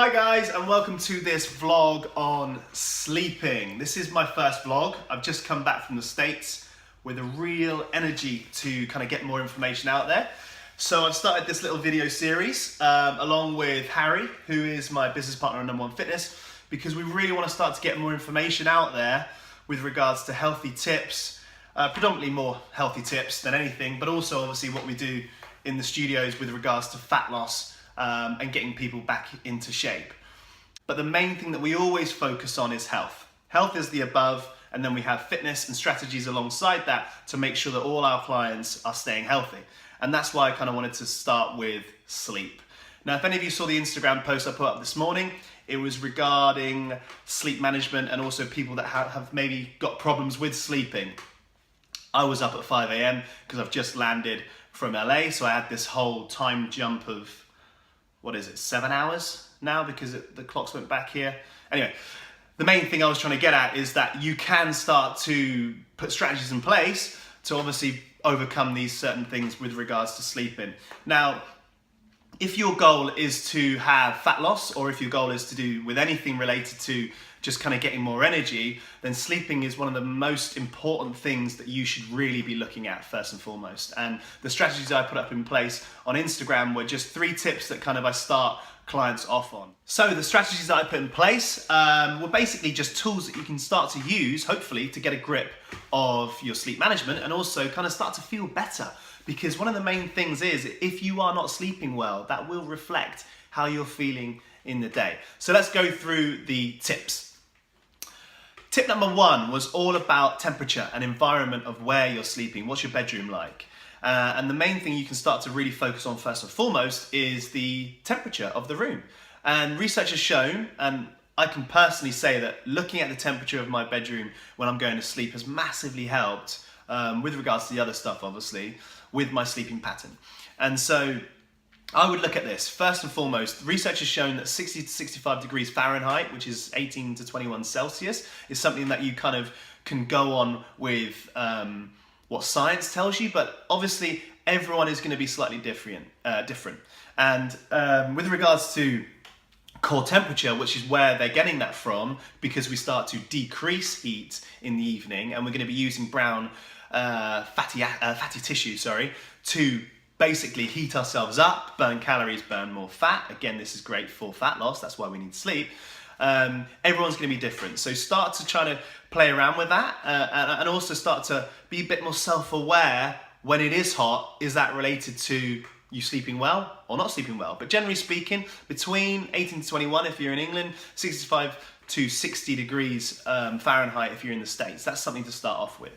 Hi guys, and welcome to this vlog on sleeping. This is my first vlog. I've just come back from the States with a real energy to kind of get more information out there. So I've started this little video series along with Harry, who is my business partner on Number One Fitness, because we really want to start to get more information out there with regards to healthy tips, predominantly more healthy tips than anything, but also obviously what we do in the studios with regards to fat loss and getting people back into shape. But the main thing that we always focus on is health. Health is the above, and then we have fitness and strategies alongside that to make sure that all our clients are staying healthy. And that's why I kind of wanted to start with sleep. Now, if any of you saw the Instagram post I put up this morning, it was regarding sleep management and also people that have maybe got problems with sleeping. I was up at 5 a.m. because I've just landed from LA, so I had this whole time jump of 7 hours now because the clocks went back here. Anyway, the main thing I was trying to get at is that you can start to put strategies in place to obviously overcome these certain things with regards to sleeping. Now, if your goal is to have fat loss, or if your goal is to do with anything related to just kind of getting more energy, then sleeping is one of the most important things that you should really be looking at first and foremost. And the strategies I put up in place on Instagram were just 3 tips that kind of I start clients off on. So the strategies that I put in place were basically just tools that you can start to use, hopefully, to get a grip of your sleep management and also kind of start to feel better. Because one of the main things is, if you are not sleeping well, that will reflect how you're feeling in the day. So let's go through the tips. Tip number 1 was all about temperature and environment of where you're sleeping. What's your bedroom like? And the main thing you can start to really focus on first and foremost is the temperature of the room. And research has shown, and I can personally say that looking at the temperature of my bedroom when I'm going to sleep has massively helped with regards to the other stuff, obviously, with my sleeping pattern. And so I would look at this. First and foremost, research has shown that 60 to 65 degrees Fahrenheit, which is 18 to 21 Celsius, is something that you kind of can go on with what science tells you, but obviously everyone is going to be slightly different. And with regards to core temperature, which is where they're getting that from, because we start to decrease heat in the evening, and we're going to be using brown fatty tissue, to basically heat ourselves up, burn calories, burn more fat. Again, this is great for fat loss. That's why we need sleep. Everyone's going to be different. So start to try to play around with that and also start to be a bit more self-aware when it is hot. Is that related to you sleeping well or not sleeping well? But generally speaking, between 18 to 21 if you're in England, 65 to 60 degrees Fahrenheit if you're in the States. That's something to start off with.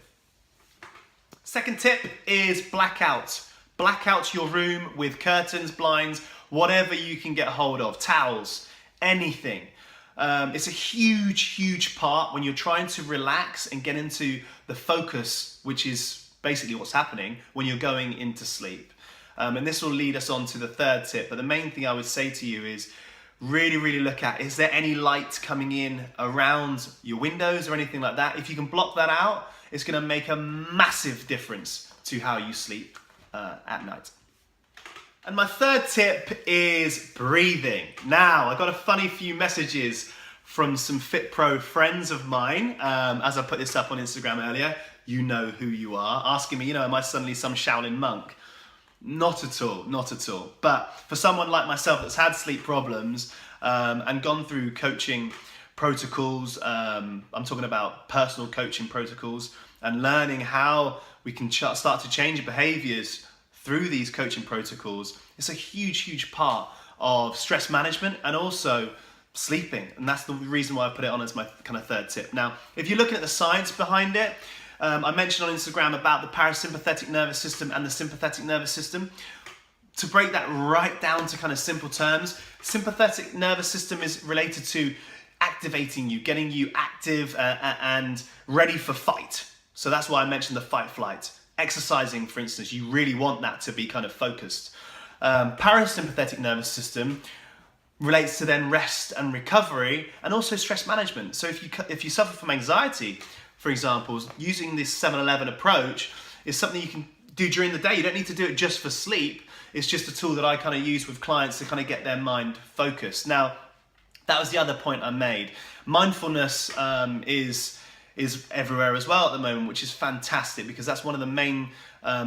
Second tip is blackouts. Black out your room with curtains, blinds, whatever you can get hold of, towels, anything. It's a huge part when you're trying to relax and get into the focus, which is basically what's happening when you're going into sleep. And this will lead us on to the third tip. But the main thing I would say to you is really look at, is there any light coming in around your windows or anything like that? If you can block that out, it's going to make a massive difference to how you sleep at night. And my third tip is breathing. Now, I got a funny few messages from some Fit Pro friends of mine as I put this up on Instagram earlier. You know who you are, asking me, am I suddenly some Shaolin monk? Not at all. But for someone like myself that's had sleep problems and gone through coaching protocols, I'm talking about personal coaching protocols, and learning how we can start to change behaviors through these coaching protocols. It's a huge part of stress management and also sleeping. And that's the reason why I put it on as my kind of third tip. Now, if you're looking at the science behind it, I mentioned on Instagram about the parasympathetic nervous system and the sympathetic nervous system. To break that right down to kind of simple terms, sympathetic nervous system is related to activating you, getting you active and ready for fight. So that's why I mentioned the fight flight. Exercising, for instance, you really want that to be kind of focused. Parasympathetic nervous system relates to then rest and recovery and also stress management. So if you suffer from anxiety, for example, using this 7-Eleven approach is something you can do during the day. You don't need to do it just for sleep. It's just a tool that I kind of use with clients to kind of get their mind focused. Now, That was the other point I made. Mindfulness is everywhere as well at the moment, which is fantastic, because that's one of the main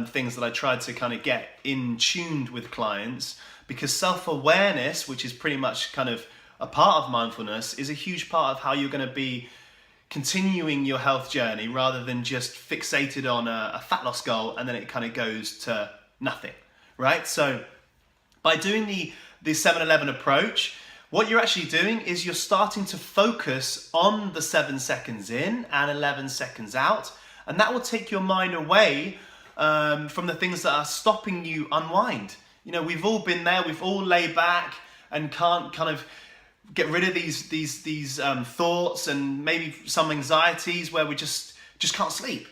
things that I tried to kind of get in tuned with clients, because self-awareness, which is pretty much kind of a part of mindfulness, is a huge part of how you're going to be continuing your health journey, rather than just fixated on a fat loss goal and then it kind of goes to nothing, right? So by doing the 7-11 approach, what you're actually doing is you're starting to focus on the 7 seconds in and 11 seconds out, and that will take your mind away from the things that are stopping you unwind. You know, we've all been there, we've all laid back and can't kind of get rid of these thoughts and maybe some anxieties where we just can't sleep.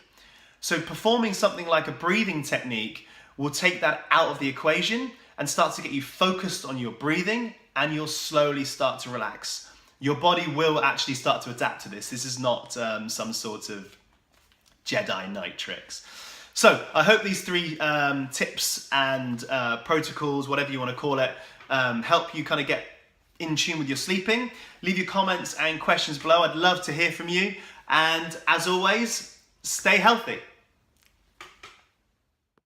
So performing something like a breathing technique will take that out of the equation and start to get you focused on your breathing, and you'll slowly start to relax. Your body will actually start to adapt to this. This is not some sort of Jedi Knight tricks. So I hope these 3 tips and protocols, whatever you want to call it, help you kind of get in tune with your sleeping. Leave your comments and questions below. I'd love to hear from you. And as always, stay healthy.